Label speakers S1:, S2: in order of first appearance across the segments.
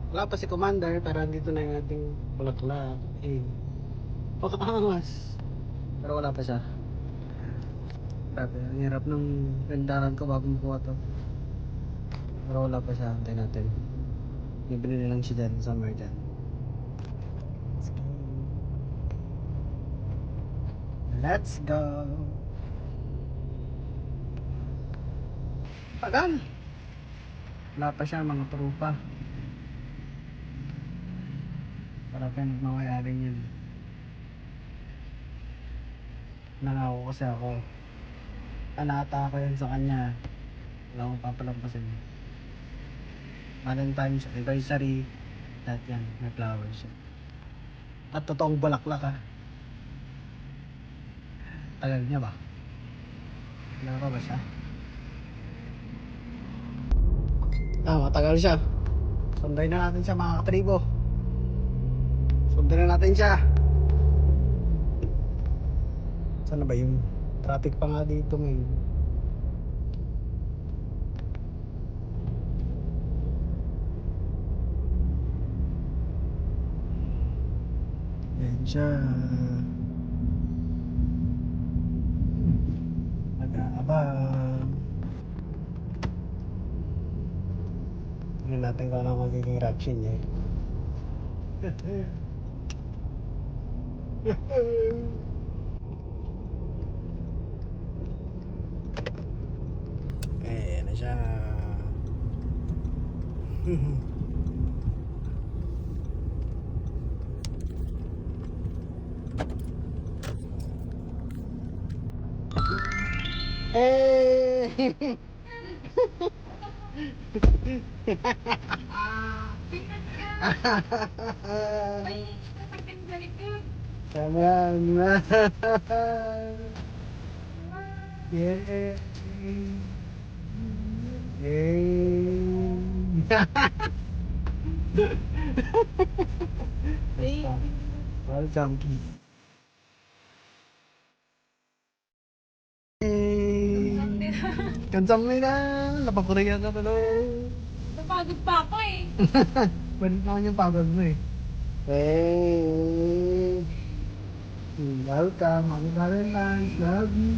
S1: Wala pa si Commander, pero andito na yung ating bulaklak. Eh, pakaangas. Pero wala pa siya. Grabe, ang hirap ng gandaran ko bago makuha to. Pero wala pa siya, antay natin. Bibili lang siya dyan, somewhere dyan. Let's go! Tagal! Wala pa siya, mga trupa. Para pa yung nagmamayari yun. Nangako kasi ako. Anata ko yun sa kanya. Wala akong papalampasin. Valentine's anniversary. Lahat yan, may flowers siya. At totoong bulaklak ha. Tagal niya ba? Wala pa ba siya? Matagal siya. Sunday na natin siya mga katribo. Sunday na natin siya. Saan na ba yung traffic pa nga dito ngayon? Yan siya. Nag-aabang. Tingnan natin kung ano magiging reaction niya. Ayan na siya. Eh! Sama yan. Yeah. Welcome. Kamsahamnida. Napapuriya ka tuloy.
S2: Napagod pa ako eh.
S1: Balik naman yung pagod mo eh. Hey. Welcome. Happy Valentine's. Love you.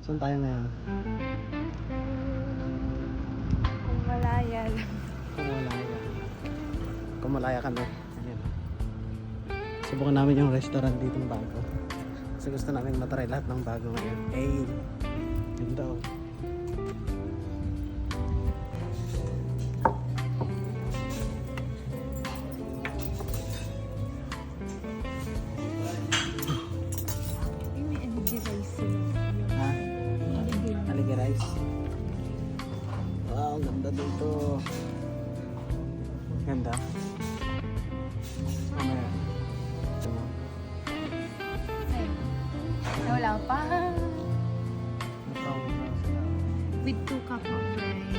S1: Saan tayo ngayon?
S2: Kung malaya lang.
S1: Kumalaya. Kumalaya kami. Ayan. Subukan namin yung restaurant dito ng bago. Kasi gusto namin matry lahat ng bago ngayon. Hey! Ganda oh.
S2: Yung may energy rice sila.
S1: Ha? Haligi rice. Wow, ganda dito. Ganda. Mamaya. Ito mo.
S2: Wala pa.
S1: Ito.
S2: With 2 cup of rice.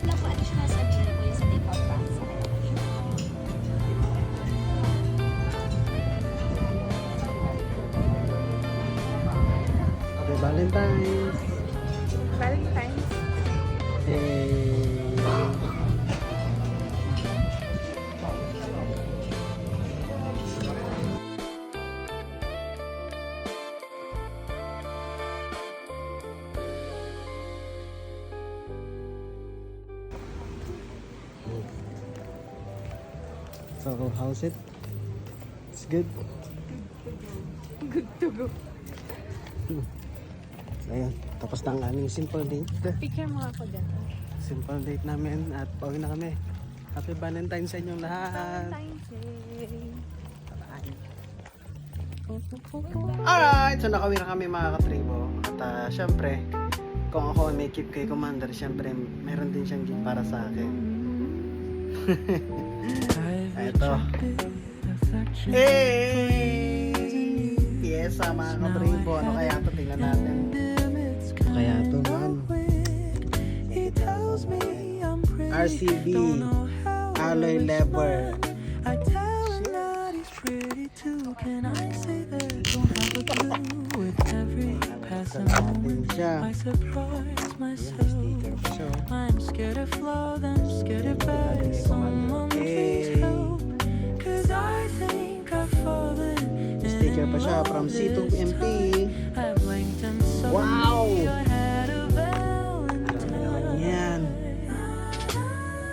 S2: Wala po additional sabihin ko yung sa Day of France.
S1: Happy Valentine's!
S2: Valentine's.
S1: Hey! So, how's it? It's good?
S2: Good to go.
S1: Ayun, tapos na ang aming simple date.
S2: Picture mo ako dyan.
S1: Simple date namin at pauwi na kami. Happy Valentine's sa inyong lahat.
S2: Valentine's Day.
S1: Alright, so nakawin na kami mga katribo. At syempre, kung ako may keep kay Commander, syempre meron din siyang gift para sa akin. Ito. Hey! Pyesa mga katribo. Ano kaya ito? Tingnan natin. Ano kaya ito man? RCB Alloy Lever. Natin siya. Sticker pa siya. Hey. Sticker pa siya from C2MP. Wow! Grabe naman yan.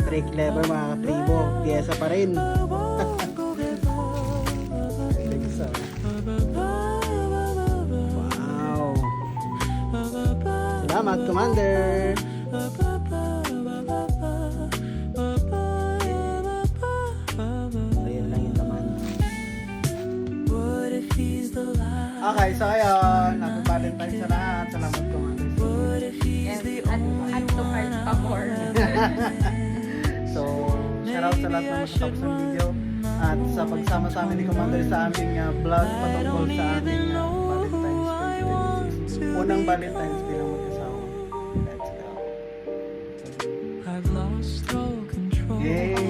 S1: Brake lever mga katribo. Pyesa pa rin. Wow! Salamat, Commander! Ayun lang yung laman. Okay, so ayun. Happy Valentine's sa lahat. Salamat, Commander.
S2: Add to cart pa more.
S1: So, shoutout sa lahat ng nakatapos ng video. At sa pagsama sa amin ni Commander sa aming vlog patungkol sa aming Valentine's 2026. Unang Valentine's bilang mag-asawa. Let's go. Yay!